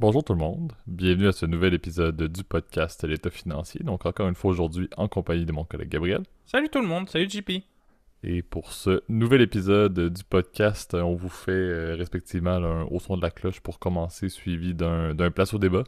Bonjour tout le monde, bienvenue à ce nouvel épisode du podcast L'État financier. Donc encore une fois aujourd'hui en compagnie de mon collègue Gabriel. Salut tout le monde, salut JP. Et pour ce nouvel épisode du podcast, on vous fait respectivement un haut son de la cloche pour commencer, suivi d'un place au débat.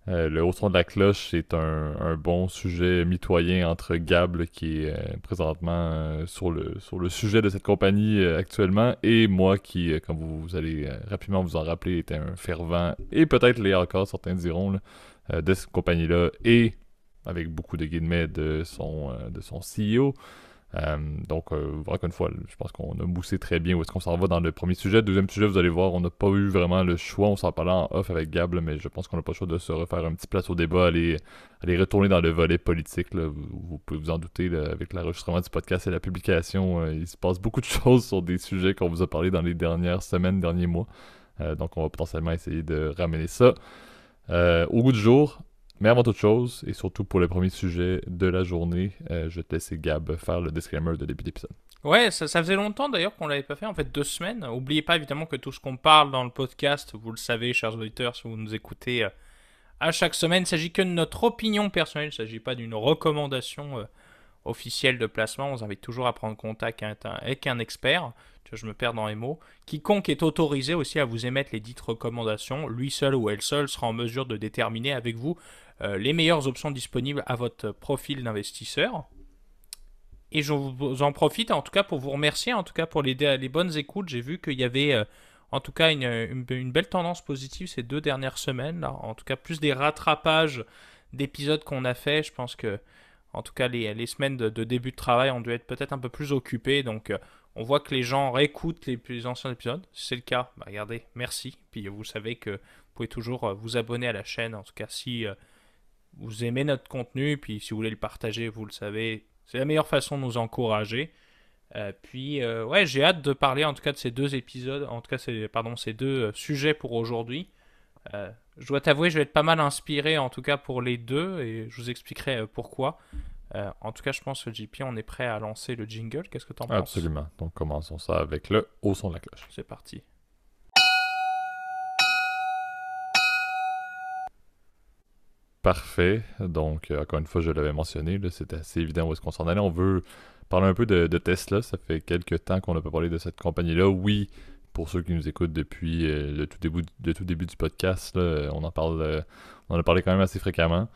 Le haut son de la cloche est un bon sujet mitoyen entre Gab, qui est présentement sur le sujet de cette compagnie actuellement, et moi qui, comme vous allez rapidement vous en rappeler, était un fervent, et peut-être l'est encore, certains diront, là, de cette compagnie-là, et avec beaucoup de guillemets de son CEO. Encore une fois, je pense qu'on a moussé très bien où est-ce qu'on s'en va dans le premier sujet. Deuxième sujet, vous allez voir, on n'a pas eu vraiment le choix. On s'en parlait en off avec Gab, là, mais je pense qu'on n'a pas le choix de se refaire un petit place au débat, aller retourner dans le volet politique. Là. Vous pouvez vous en douter, là, avec l'enregistrement du podcast et la publication, il se passe beaucoup de choses sur des sujets qu'on vous a parlé dans les dernières semaines, derniers mois. Donc on va potentiellement essayer de ramener ça au goût du jour. Mais avant toute chose, et surtout pour le premier sujet de la journée, je vais te laisser Gab faire le disclaimer de début d'épisode. Ouais, ça faisait longtemps d'ailleurs qu'on l'avait pas fait, en fait 2 semaines. Oubliez pas évidemment que tout ce qu'on parle dans le podcast, vous le savez, chers auditeurs, si vous nous écoutez à chaque semaine, il ne s'agit que de notre opinion personnelle, il ne s'agit pas d'une recommandation officielle de placement. On vous invite toujours à prendre contact avec un expert. Tu vois, je me perds dans les mots. Quiconque est autorisé aussi à vous émettre les dites recommandations, lui seul ou elle seule sera en mesure de déterminer avec vous les meilleures options disponibles à votre profil d'investisseur. Et j'en profite en tout cas pour vous remercier, en tout cas pour les bonnes écoutes. J'ai vu qu'il y avait en tout cas une belle tendance positive ces 2 dernières semaines. Là. En tout cas, plus des rattrapages d'épisodes qu'on a fait. Je pense que, en tout cas, les semaines de début de travail ont dû être peut-être un peu plus occupées. Donc, on voit que les gens réécoutent les plus anciens épisodes. Si c'est le cas, bah, regardez, merci. Puis, vous savez que vous pouvez toujours vous abonner à la chaîne. En tout cas, si vous aimez notre contenu, puis si vous voulez le partager, vous le savez, c'est la meilleure façon de nous encourager. Ouais, j'ai hâte de parler en tout cas de ces 2 épisodes, en tout cas, ces 2 sujets pour aujourd'hui. Je dois t'avouer, je vais être pas mal inspiré en tout cas pour les deux et je vous expliquerai pourquoi. En tout cas, je pense que JP, on est prêt à lancer le jingle. Qu'est-ce que t'en penses? Absolument. Donc commençons ça avec le haut son de la cloche. C'est parti. Parfait. Donc, encore une fois, je l'avais mentionné, là, c'était assez évident où est-ce qu'on s'en allait. On veut parler un peu de Tesla. Ça fait quelques temps qu'on n'a pas parlé de cette compagnie-là. Oui, pour ceux qui nous écoutent depuis le tout début du podcast, là, on en a parlé quand même assez fréquemment.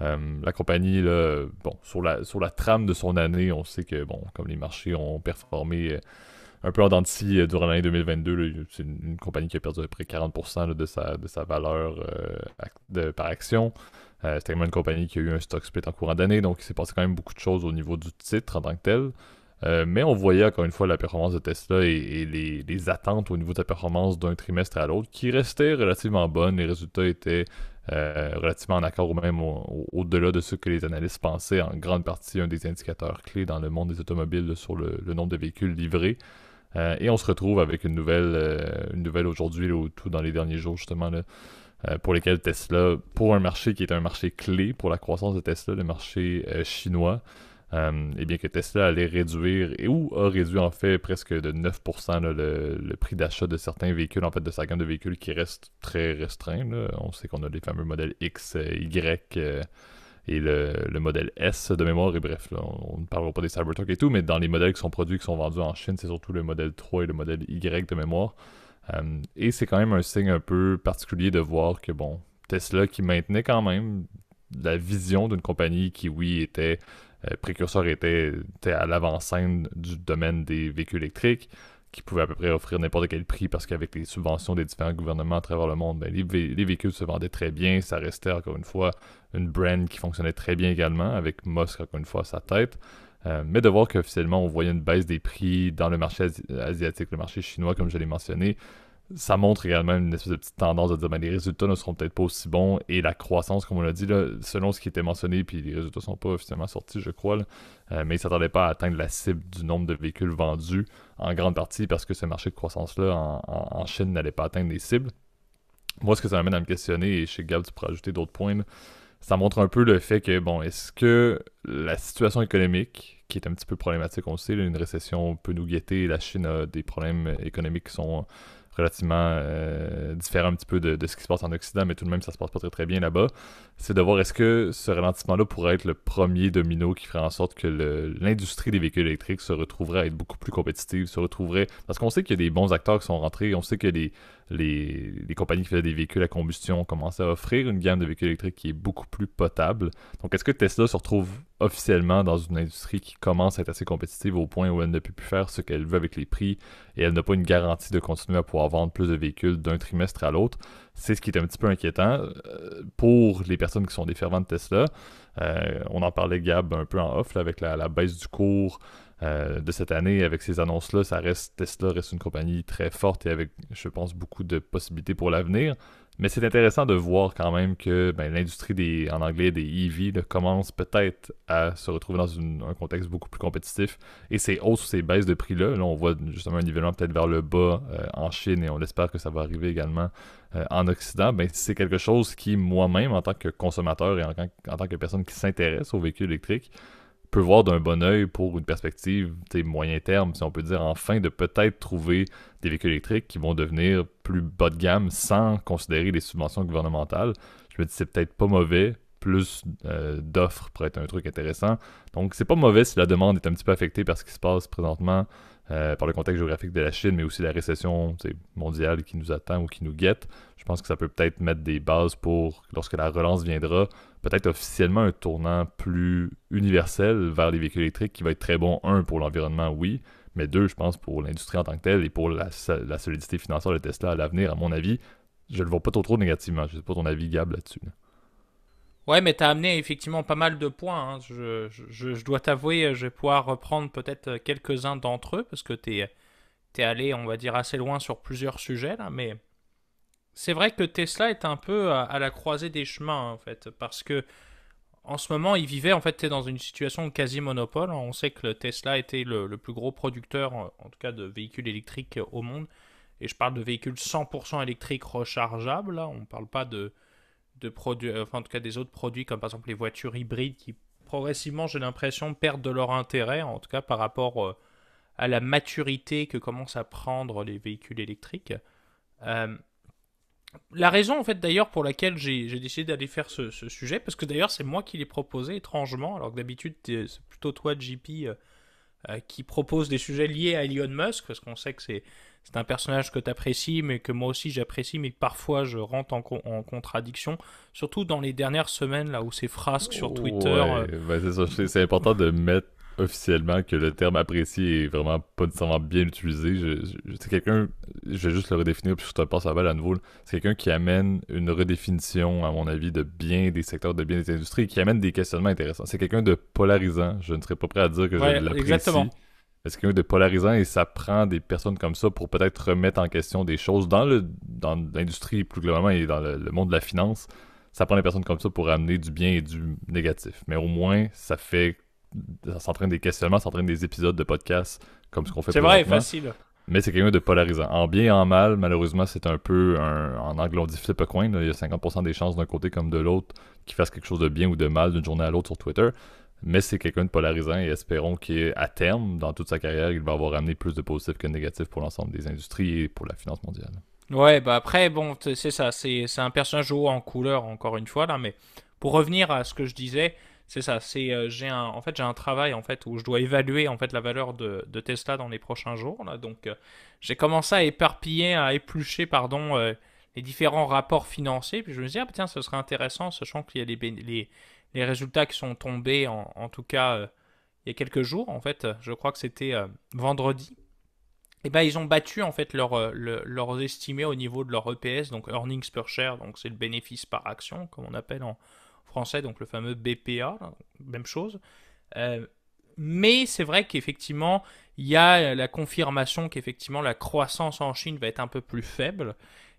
La compagnie, là, bon, sur la trame de son année, on sait que, bon, comme les marchés ont performé un peu en dents de scie durant l'année 2022, là, c'est une compagnie qui a perdu à peu près 40% là, de sa valeur par action. C'était quand même une compagnie qui a eu un stock split en courant d'année, donc il s'est passé quand même beaucoup de choses au niveau du titre en tant que tel. Mais on voyait encore une fois la performance de Tesla et les attentes au niveau de la performance d'un trimestre à l'autre qui restaient relativement bonnes. Les résultats étaient relativement en accord ou même au-delà de ce que les analystes pensaient. En grande partie, un des indicateurs clés dans le monde des automobiles là, sur le nombre de véhicules livrés. Et on se retrouve avec une nouvelle aujourd'hui, là, ou tout dans les derniers jours justement, là, pour lesquels Tesla, pour un marché qui est un marché clé pour la croissance de Tesla, le marché chinois, et bien que Tesla allait réduire, ou a réduit en fait presque de 9% là, le prix d'achat de certains véhicules, en fait de sa gamme de véhicules qui reste très restreint. Là. On sait qu'on a les fameux modèles X, Y et le modèle S de mémoire. Et bref, là, on ne parlera pas des Cybertruck et tout, mais dans les modèles qui sont produits, qui sont vendus en Chine, c'est surtout le modèle 3 et le modèle Y de mémoire. Et c'est quand même un signe un peu particulier de voir que, bon, Tesla qui maintenait quand même la vision d'une compagnie qui, oui, était précurseur, était à l'avant-scène du domaine des véhicules électriques, qui pouvait à peu près offrir n'importe quel prix parce qu'avec les subventions des différents gouvernements à travers le monde, ben, les véhicules se vendaient très bien. Ça restait encore une fois une brand qui fonctionnait très bien également, avec Musk encore une fois à sa tête. Mais de voir qu'officiellement on voyait une baisse des prix dans le marché asiatique, le marché chinois comme je l'ai mentionné, ça montre également une espèce de petite tendance de dire ben, les résultats ne seront peut-être pas aussi bons et la croissance, comme on l'a dit, là, selon ce qui était mentionné, puis les résultats sont pas officiellement sortis, je crois, là, mais ils ne s'attendaient pas à atteindre la cible du nombre de véhicules vendus, en grande partie parce que ce marché de croissance-là en Chine n'allait pas atteindre les cibles. Moi, ce que ça m'amène à me questionner, et chez Gab, tu pourrais ajouter d'autres points, là, ça montre un peu le fait que, bon, est-ce que la situation économique, qui est un petit peu problématique, on le sait, là, une récession peut nous guetter, la Chine a des problèmes économiques qui sont relativement différent un petit peu de ce qui se passe en Occident, mais tout de même, ça se passe pas très très bien là-bas. C'est de voir est-ce que ce ralentissement-là pourrait être le premier domino qui ferait en sorte que l'industrie des véhicules électriques se retrouverait à être beaucoup plus compétitive, se retrouverait... Parce qu'on sait qu'il y a des bons acteurs qui sont rentrés, on sait que les compagnies qui faisaient des véhicules à combustion ont commencé à offrir une gamme de véhicules électriques qui est beaucoup plus potable. Donc, est-ce que Tesla se retrouve officiellement dans une industrie qui commence à être assez compétitive au point où elle ne peut plus faire ce qu'elle veut avec les prix et elle n'a pas une garantie de continuer à pouvoir vendre plus de véhicules d'un trimestre à l'autre? C'est ce qui est un petit peu inquiétant pour les personnes qui sont des fervents de Tesla. On en parlait, Gab, un peu en off là, avec la baisse du cours de cette année. Avec ces annonces-là, Tesla reste une compagnie très forte et avec, je pense, beaucoup de possibilités pour l'avenir. Mais c'est intéressant de voir quand même que l'industrie en anglais des EV là, commence peut-être à se retrouver dans un contexte beaucoup plus compétitif. Et ces hausses ou ces baisses de prix-là, là, on voit justement un nivellement peut-être vers le bas en Chine et on espère que ça va arriver également en Occident. C'est quelque chose qui, moi-même, en tant que consommateur et en tant que personne qui s'intéresse aux véhicules électriques, peut voir d'un bon œil pour une perspective moyen terme, si on peut dire, enfin de peut-être trouver des véhicules électriques qui vont devenir plus bas de gamme sans considérer les subventions gouvernementales. Je me dis c'est peut-être pas mauvais, plus d'offres pourrait être un truc intéressant. Donc c'est pas mauvais si la demande est un petit peu affectée par ce qui se passe présentement, par le contexte géographique de la Chine, mais aussi la récession mondiale qui nous attend ou qui nous guette. Je pense que ça peut peut-être mettre des bases pour, lorsque la relance viendra, peut-être officiellement un tournant plus universel vers les véhicules électriques qui va être très bon, un, pour l'environnement, oui, mais deux, je pense, pour l'industrie en tant que telle et pour la solidité financière de Tesla à l'avenir, à mon avis, je le vois pas trop négativement. Je sais pas ton avis, Gab, là-dessus. Là. Ouais, mais t'as amené effectivement pas mal de points, hein. Je dois t'avouer, je vais pouvoir reprendre peut-être quelques-uns d'entre eux, parce que t'es allé, on va dire, assez loin sur plusieurs sujets, là, mais c'est vrai que Tesla est un peu à la croisée des chemins, en fait, parce que en ce moment, il vivait, en fait, t'es dans une situation de quasi-monopole. On sait que le Tesla était le plus gros producteur, en tout cas, de véhicules électriques au monde, et je parle de véhicules 100% électriques rechargeables, là. On ne parle pas de produits, enfin en tout cas des autres produits comme par exemple les voitures hybrides qui progressivement, j'ai l'impression, perdent de leur intérêt, en tout cas par rapport à la maturité que commencent à prendre les véhicules électriques. Euh, la raison en fait d'ailleurs pour laquelle j'ai décidé d'aller faire ce sujet, parce que d'ailleurs c'est moi qui l'ai proposé étrangement, alors que d'habitude c'est plutôt toi JP qui propose des sujets liés à Elon Musk, parce qu'on sait que c'est un personnage que tu apprécies, mais que moi aussi j'apprécie, mais parfois je rentre en contradiction, surtout dans les dernières semaines, là où ces frasques sur Twitter... Ouais, c'est ça. C'est important de mettre officiellement que le terme apprécié est vraiment pas nécessairement bien utilisé. C'est quelqu'un, je vais juste le redéfinir, puis je te passe la balle à nouveau. C'est quelqu'un qui amène une redéfinition, à mon avis, de bien des secteurs, de bien des industries, qui amène des questionnements intéressants. C'est quelqu'un de polarisant. Je ne serais pas prêt à dire que je l'apprécie. Exactement. C'est quelqu'un de polarisant et ça prend des personnes comme ça pour peut-être remettre en question des choses dans l'industrie plus globalement et dans le monde de la finance. Ça prend des personnes comme ça pour amener du bien et du négatif. Mais au moins, ça s'entraîne des questionnements, ça s'entraîne des épisodes de podcast comme ce qu'on fait C'est vrai, présentement. facile. Mais c'est quelqu'un de polarisant. En bien et en mal, malheureusement, c'est un peu en anglais on dit flip a coin. Là. Il y a 50% des chances d'un côté comme de l'autre qu'il fasse quelque chose de bien ou de mal d'une journée à l'autre sur Twitter. Mais c'est quelqu'un de polarisant et espérons qu'à terme, dans toute sa carrière, il va avoir amené plus de positifs que de négatifs pour l'ensemble des industries et pour la finance mondiale. Ouais, bah après, bon, c'est ça, c'est un personnage haut en couleur, encore une fois, là, mais pour revenir à ce que je disais, c'est ça, en fait, j'ai un travail, en fait, où je dois évaluer, en fait, la valeur de Tesla dans les prochains jours, là, donc j'ai commencé à éplucher, pardon, les différents rapports financiers, puis je me dis, ah, tiens, ce serait intéressant, sachant qu'il y a les résultats qui sont tombés, en tout cas, il y a quelques jours, en fait, je crois que c'était vendredi. Et ben, ils ont battu en fait leurs estimés au niveau de leur EPS, donc earnings per share, donc c'est le bénéfice par action, comme on appelle en français, donc le fameux BPA, là, même chose. Euh, mais c'est vrai qu'effectivement, il y a la confirmation qu'effectivement la croissance en Chine va être un peu plus faible.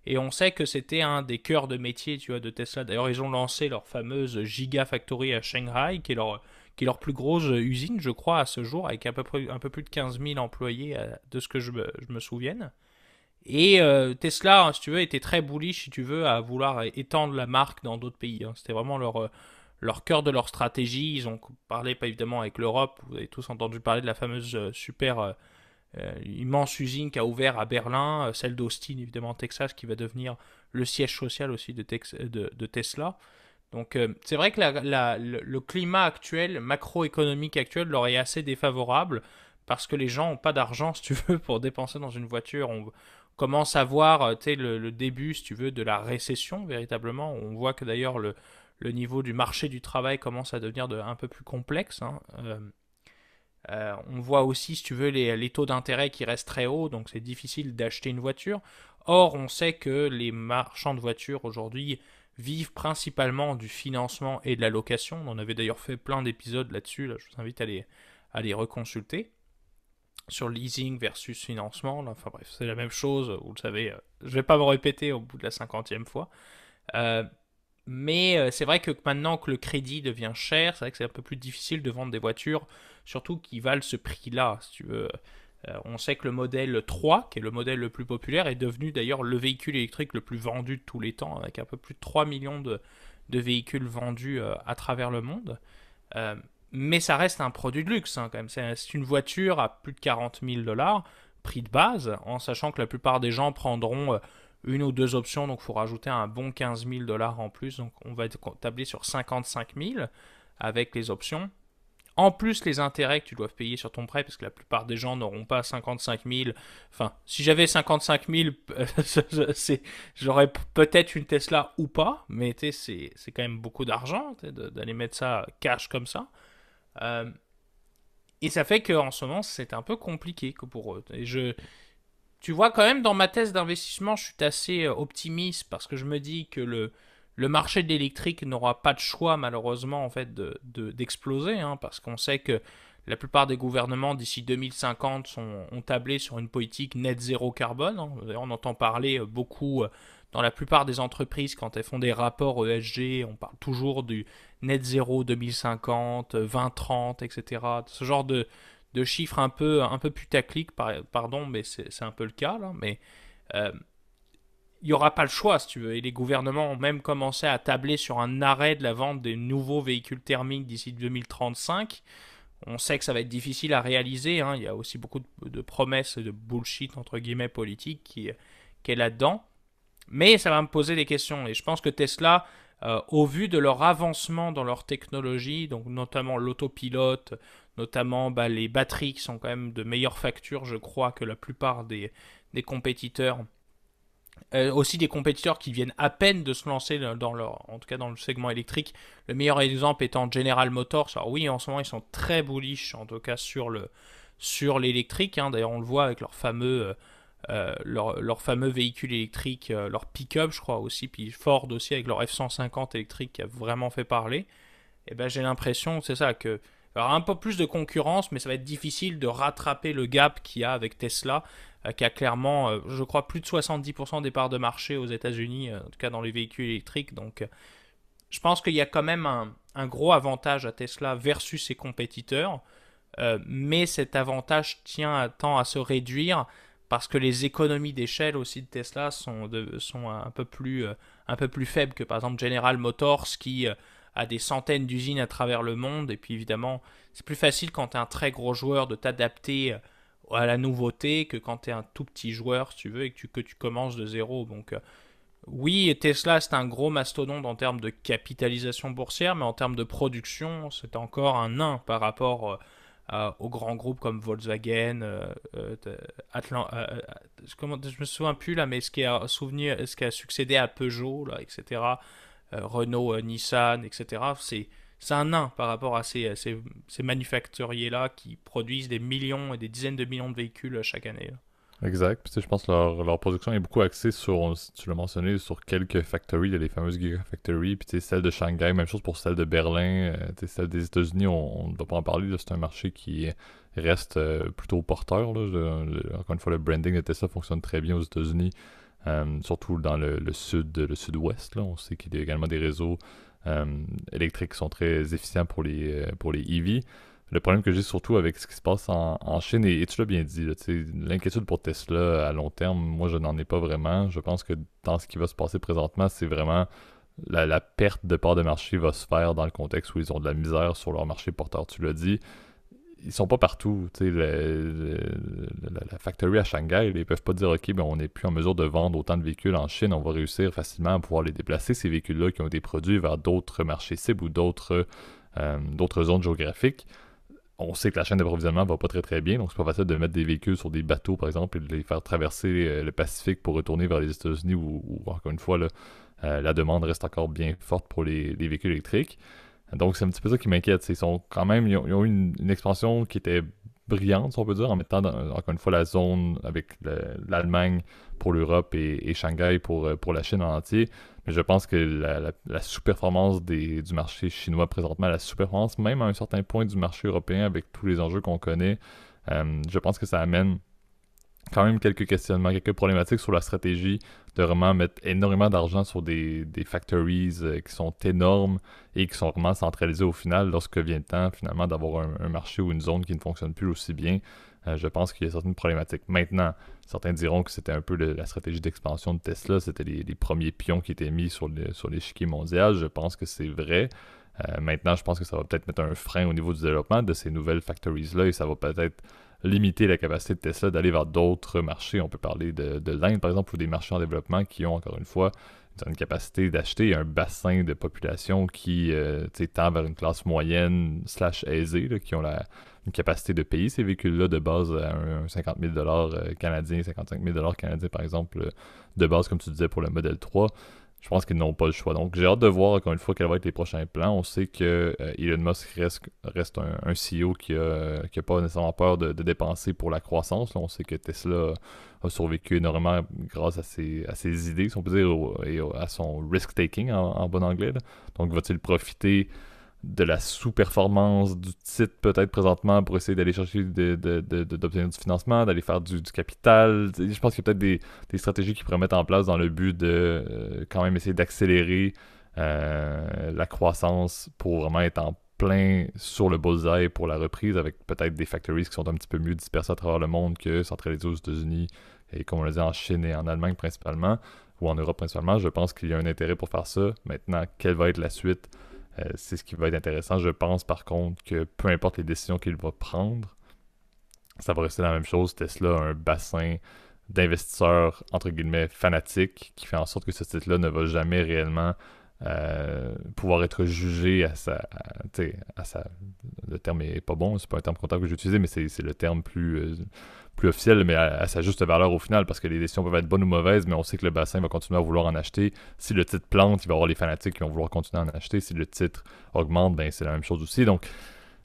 Et on sait que c'était un des cœurs de métier, tu vois, de Tesla. D'ailleurs, ils ont lancé leur fameuse Gigafactory à Shanghai, qui est leur plus grosse usine, je crois, à ce jour, avec à peu près un peu plus de 15 000 employés, de ce que je me souvienne. Et Tesla, hein, si tu veux, était très bullish, si tu veux, à vouloir étendre la marque dans d'autres pays, hein. C'était vraiment leur cœur de leur stratégie. Ils ont parlé, pas évidemment, avec l'Europe. Vous avez tous entendu parler de la fameuse super immense usine qui a ouvert à Berlin, celle d'Austin évidemment Texas qui va devenir le siège social aussi de Tesla. Donc c'est vrai que le climat actuel, macroéconomique actuel, leur est assez défavorable parce que les gens n'ont pas d'argent, si tu veux, pour dépenser dans une voiture. On commence à voir le début, si tu veux, de la récession véritablement. On voit que d'ailleurs le niveau du marché du travail commence à devenir un peu plus complexe. Hein. On voit aussi, si tu veux, les taux d'intérêt qui restent très hauts, donc c'est difficile d'acheter une voiture. Or, on sait que les marchands de voitures aujourd'hui vivent principalement du financement et de la location. On avait d'ailleurs fait plein d'épisodes là-dessus, là, je vous invite à les reconsulter. Sur leasing versus financement, là. Enfin bref, c'est la même chose, vous le savez, je ne vais pas me répéter au bout de la 50e fois. Mais c'est vrai que maintenant que le crédit devient cher, c'est vrai que c'est un peu plus difficile de vendre des voitures, surtout qui valent ce prix-là, si tu veux. On sait que le modèle 3, qui est le modèle le plus populaire, est devenu d'ailleurs le véhicule électrique le plus vendu de tous les temps, avec un peu plus de 3 millions de véhicules vendus à travers le monde. Mais ça reste un produit de luxe, hein, quand même. C'est une voiture à plus de 40 000 dollars, prix de base, en sachant que la plupart des gens prendront une ou deux options, donc il faut rajouter un bon 15 000 dollars en plus. Donc on va tabler sur 55 000 avec les options. En plus, les intérêts que tu dois payer sur ton prêt, parce que la plupart des gens n'auront pas 55 000. Enfin, si j'avais 55 000, j'aurais peut-être une Tesla ou pas, mais c'est quand même beaucoup d'argent d'aller mettre ça cash comme ça. Et ça fait qu'en ce moment, c'est un peu compliqué pour eux. Tu vois, quand même, dans ma thèse d'investissement, je suis assez optimiste parce que je me dis que le marché de l'électrique n'aura pas de choix, malheureusement, en fait, d'exploser, hein, parce qu'on sait que la plupart des gouvernements, d'ici 2050, ont tablé sur une politique net zéro carbone. Hein. D'ailleurs, on entend parler beaucoup dans la plupart des entreprises, quand elles font des rapports ESG, on parle toujours du net zéro 2050, 2030, etc. Ce genre de chiffres un peu putaclic, pardon, mais c'est un peu le cas, là. Mais il n'y aura pas le choix, si tu veux. Et les gouvernements ont même commencé à tabler sur un arrêt de la vente des nouveaux véhicules thermiques d'ici 2035. On sait que ça va être difficile à réaliser. Hein. Il y a aussi beaucoup de promesses et de bullshit, entre guillemets, politique qui est là-dedans. Mais ça va me poser des questions. Et je pense que Tesla, au vu de leur avancement dans leur technologie, donc notamment l'autopilote, notamment les batteries qui sont quand même de meilleure facture, je crois, que la plupart des compétiteurs. Aussi des compétiteurs qui viennent à peine de se lancer en tout cas dans le segment électrique. Le meilleur exemple étant General Motors. Alors oui, en ce moment, ils sont très bullish, en tout cas sur l'électrique. Hein. D'ailleurs, on le voit avec leur fameux véhicule électrique, leur pick-up, je crois aussi, puis Ford aussi avec leur F-150 électrique qui a vraiment fait parler. Et ben, j'ai l'impression, c'est ça, que il y aura un peu plus de concurrence, mais ça va être difficile de rattraper le gap qu'il y a avec Tesla, qui a clairement, je crois, plus de 70% des parts de marché aux États-Unis, en tout cas dans les véhicules électriques. Donc, je pense qu'il y a quand même un gros avantage à Tesla versus ses compétiteurs, mais cet avantage tend à se réduire parce que les économies d'échelle aussi de Tesla sont un peu plus faibles que par exemple General Motors qui a des centaines d'usines à travers le monde. Et puis évidemment, c'est plus facile quand tu es un très gros joueur de t'adapter à la nouveauté que quand tu es un tout petit joueur, si tu veux, et que tu commences de zéro. Donc oui, Tesla, c'est un gros mastodonte en termes de capitalisation boursière, mais en termes de production, c'est encore un nain par rapport aux grands groupes comme Volkswagen, je me souviens plus là, mais ce qui a succédé à Peugeot, là, etc., Renault, Nissan, etc., c'est un nain par rapport à ces manufacturiers-là qui produisent des millions et des dizaines de millions de véhicules chaque année. Là. Exact. Puis, tu sais, je pense que leur production est beaucoup axée sur, tu l'as mentionné, sur quelques factories. Il y a les fameuses Gigafactories. Puis, tu sais, celle de Shanghai, même chose pour celle de Berlin. Tu sais, celle des États-Unis, on ne va pas en parler. Là, c'est un marché qui reste plutôt porteur. Là. Encore une fois, le branding de Tesla fonctionne très bien aux États-Unis. Surtout dans le sud-ouest. Là. On sait qu'il y a également des réseaux électriques qui sont très efficients pour les EV. Le problème que j'ai surtout avec ce qui se passe en Chine, et tu l'as bien dit, là, l'inquiétude pour Tesla à long terme, moi je n'en ai pas vraiment. Je pense que dans ce qui va se passer présentement, c'est vraiment la perte de part de marché va se faire dans le contexte où ils ont de la misère sur leur marché porteur, tu l'as dit. ils sont pas partout. Tu sais, la factory à Shanghai, ils peuvent pas dire ok, ben on n'est plus en mesure de vendre autant de véhicules en Chine, on va réussir facilement à pouvoir les déplacer, ces véhicules-là qui ont été produits vers d'autres marchés cibles ou d'autres zones géographiques. On sait que la chaîne d'approvisionnement va pas très très bien, donc c'est pas facile de mettre des véhicules sur des bateaux par exemple et de les faire traverser le Pacifique pour retourner vers les États-Unis ou encore une fois là, la demande reste encore bien forte pour les véhicules électriques. Donc c'est un petit peu ça qui m'inquiète. Ils sont quand même, ils ont eu une expansion qui était brillante, si on peut dire, en mettant encore une fois la zone avec l'Allemagne pour l'Europe et Shanghai pour la Chine en entier. Mais je pense que la sous-performance du marché chinois présentement, la sous-performance même à un certain point du marché européen avec tous les enjeux qu'on connaît, je pense que ça amène quand même quelques questionnements, quelques problématiques sur la stratégie de vraiment mettre énormément d'argent sur des factories qui sont énormes et qui sont vraiment centralisées au final lorsque vient le temps finalement d'avoir un marché ou une zone qui ne fonctionne plus aussi bien. Je pense qu'il y a certaines problématiques. Maintenant, certains diront que c'était un peu la stratégie d'expansion de Tesla, c'était les premiers pions qui étaient mis sur l'échiquier mondial. Je pense que c'est vrai. Maintenant, je pense que ça va peut-être mettre un frein au niveau du développement de ces nouvelles factories-là et ça va peut-être limiter la capacité de Tesla d'aller vers d'autres marchés. On peut parler de l'Inde, par exemple, ou des marchés en développement qui ont, encore une fois, une capacité d'acheter un bassin de population qui tend vers une classe moyenne / aisée, là, qui ont une capacité de payer ces véhicules-là de base à un 50 000 canadiens, 55 000 canadiens, par exemple, de base, comme tu disais, pour le modèle 3. Je pense qu'ils n'ont pas le choix. Donc, j'ai hâte de voir, encore une fois, quels vont être les prochains plans. On sait que Elon Musk reste un CEO qui a pas nécessairement peur de dépenser pour la croissance. Là, on sait que Tesla a survécu énormément grâce à ses idées, si on peut dire, et à son risk-taking en bon anglais. Là. Donc, va-t-il profiter de la sous-performance du titre peut-être présentement pour essayer d'aller chercher d'obtenir du financement, d'aller faire du capital. Je pense qu'il y a peut-être des stratégies qui pourraient mettre en place dans le but de quand même essayer d'accélérer la croissance pour vraiment être en plein sur le bullseye pour la reprise avec peut-être des factories qui sont un petit peu mieux dispersées à travers le monde que centralisées aux États-Unis et comme on l'a dit en Chine et en Allemagne principalement ou en Europe principalement. Je pense qu'il y a un intérêt pour faire ça. Maintenant, quelle va être la suite? C'est ce qui va être intéressant. Je pense par contre que peu importe les décisions qu'il va prendre, ça va rester la même chose. Tesla a un bassin d'investisseurs, entre guillemets, fanatiques, qui fait en sorte que ce titre-là ne va jamais réellement pouvoir être jugé le terme est pas bon, c'est pas un terme comptable que j'ai utilisé, mais c'est le terme plus officiel, mais à sa juste valeur au final, parce que les décisions peuvent être bonnes ou mauvaises, mais on sait que le bassin va continuer à vouloir en acheter. Si le titre plante, il va y avoir les fanatiques qui vont vouloir continuer à en acheter. Si le titre augmente, ben c'est la même chose aussi. Donc,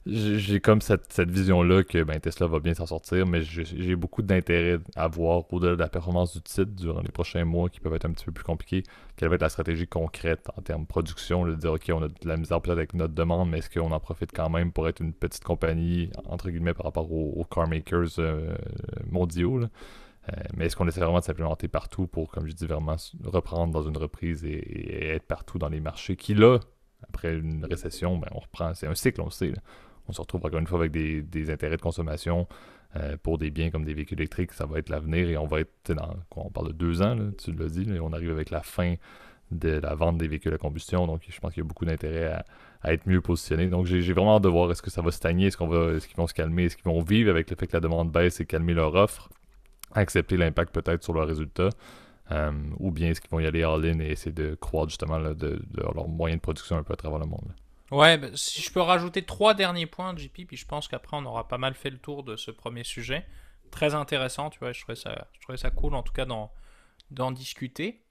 j'ai comme cette vision-là que Tesla va bien s'en sortir, mais j'ai beaucoup d'intérêt à voir au-delà de la performance du titre durant les prochains mois qui peuvent être un petit peu plus compliqués. Quelle va être la stratégie concrète en termes de production, de dire ok, on a de la misère peut-être avec notre demande, mais est-ce qu'on en profite quand même pour être une petite compagnie, entre guillemets, par rapport aux car makers mondiaux, là? Mais est-ce qu'on essaie vraiment de s'implémenter partout pour, comme je dis, vraiment reprendre dans une reprise et être partout dans les marchés qui, là, après une récession, on reprend, c'est un cycle, on le sait, là. On se retrouve encore une fois avec des intérêts de consommation pour des biens comme des véhicules électriques. Ça va être l'avenir et on va être on parle de 2 ans, là, tu l'as dit, là, on arrive avec la fin de la vente des véhicules à combustion. Donc, je pense qu'il y a beaucoup d'intérêt à être mieux positionné. Donc, j'ai vraiment hâte de voir est-ce que ça va stagner, est-ce qu'ils vont se calmer, est-ce qu'ils vont vivre avec le fait que la demande baisse et calmer leur offre, accepter l'impact peut-être sur leurs résultats. Ou bien est-ce qu'ils vont y aller all-in et essayer de croître justement là, de leurs moyens de production un peu à travers le monde. Là. Ouais, bah, si je peux rajouter 3 derniers points, JP, puis je pense qu'après on aura pas mal fait le tour de ce premier sujet. Très intéressant, tu vois, je trouvais ça cool en tout cas d'en discuter.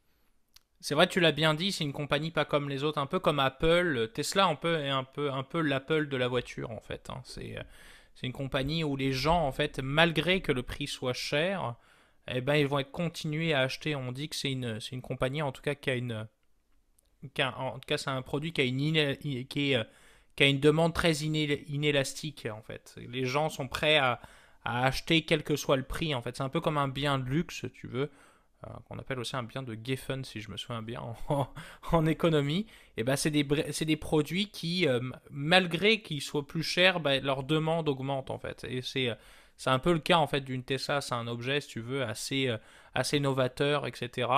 C'est vrai, tu l'as bien dit, c'est une compagnie pas comme les autres, un peu comme Apple. Tesla est un peu l'Apple de la voiture en fait. Hein. C'est une compagnie où les gens, en fait, malgré que le prix soit cher, eh ben, ils vont être continués à acheter. On dit que c'est une compagnie en tout cas en tout cas, c'est un produit qui a une demande très inélastique en fait. Les gens sont prêts à acheter quel que soit le prix en fait. C'est un peu comme un bien de luxe, si tu veux, qu'on appelle aussi un bien de Geffen si je me souviens bien en économie. Et ben c'est des produits qui, malgré qu'ils soient plus chers, ben, leur demande augmente en fait. Et c'est un peu le cas en fait d'une Tesla. C'est un objet, si tu veux, assez novateur, etc.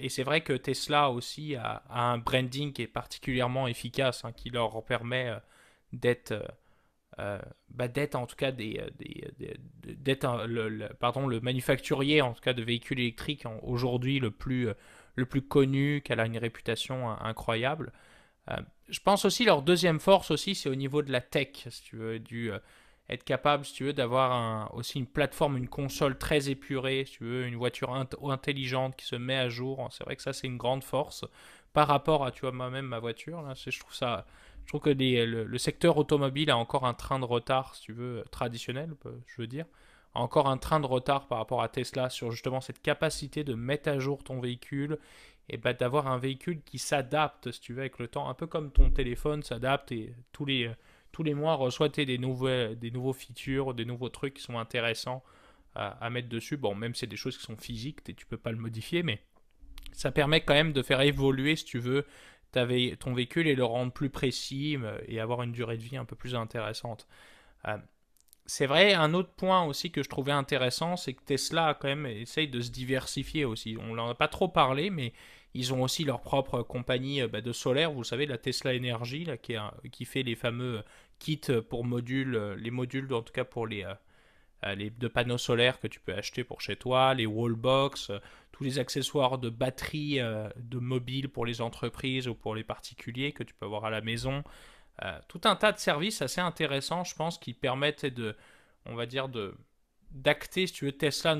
Et c'est vrai que Tesla aussi a un branding qui est particulièrement efficace, hein, qui leur permet d'être d'être en tout cas d'être le manufacturier en tout cas de véhicules électriques aujourd'hui le plus connu, qu'elle a une réputation incroyable. Je pense aussi leur deuxième force aussi, c'est au niveau de la tech, si tu veux, être capable, si tu veux, d'avoir aussi une plateforme, une console très épurée, si tu veux, une voiture intelligente qui se met à jour. C'est vrai que ça, c'est une grande force par rapport à, tu vois, moi-même, ma voiture. Là, je trouve que le secteur automobile a encore un train de retard, si tu veux, traditionnel, je veux dire, a encore un train de retard par rapport à Tesla sur justement cette capacité de mettre à jour ton véhicule et bah, d'avoir un véhicule qui s'adapte, si tu veux, avec le temps, un peu comme ton téléphone s'adapte et tous les mois reçoit des nouveaux features, des nouveaux trucs qui sont intéressants à mettre dessus. Bon, même si c'est des choses qui sont physiques, tu peux pas le modifier, mais ça permet quand même de faire évoluer, si tu veux, ton véhicule et le rendre plus précis et avoir une durée de vie un peu plus intéressante. Euh, c'est vrai, un autre point aussi que je trouvais intéressant, c'est que Tesla a quand même essaye de se diversifier aussi. On n'en a pas trop parlé, mais ils ont aussi leur propre compagnie de solaire. Vous savez, la Tesla Energy, là, qui fait les fameux kits pour modules, les modules en tout cas pour les de panneaux solaires que tu peux acheter pour chez toi, les wallbox, tous les accessoires de batterie de mobile pour les entreprises ou pour les particuliers que tu peux avoir à la maison. Tout un tas de services assez intéressants, je pense, qui permettent on va dire, d'acter, si tu veux, Tesla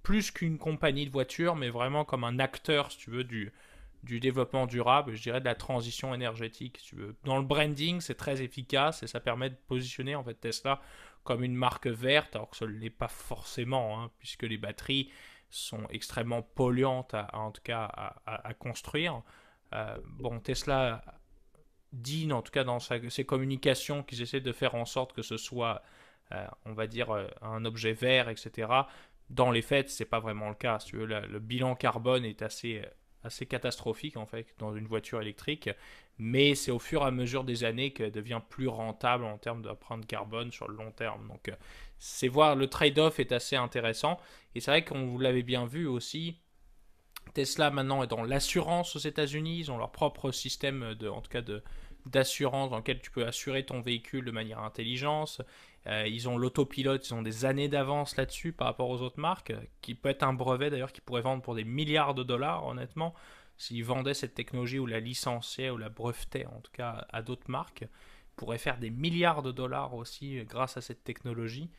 plus qu'une compagnie de voitures, mais vraiment comme un acteur, si tu veux, du développement durable, je dirais de la transition énergétique, si tu veux. Dans le branding, c'est très efficace et ça permet de positionner en fait Tesla comme une marque verte, alors que ce ne l'est pas forcément, hein, puisque les batteries sont extrêmement polluantes, en tout cas à construire. Bon, Tesla dit, en tout cas dans ses communications, qu'ils essaient de faire en sorte que ce soit, on va dire, un objet vert, etc. Dans les faits, c'est pas vraiment le cas. Si tu veux, le bilan carbone est assez catastrophique en fait dans une voiture électrique, mais c'est au fur et à mesure des années qu'elle devient plus rentable en termes d'empreinte carbone sur le long terme. Donc, c'est voir le trade-off est assez intéressant. Et c'est vrai qu'on vous l'avait bien vu aussi. Tesla maintenant est dans l'assurance aux États-Unis. Ils ont leur propre système en tout cas d'assurance dans lequel tu peux assurer ton véhicule de manière intelligente. Ils ont l'autopilote, ils ont des années d'avance là-dessus par rapport aux autres marques, qui peut être un brevet d'ailleurs qu'ils pourraient vendre pour des milliards de dollars, honnêtement, s'ils vendaient cette technologie ou la licenciaient ou la brevetaient en tout cas à d'autres marques, ils pourraient faire des milliards de dollars aussi grâce à cette technologie,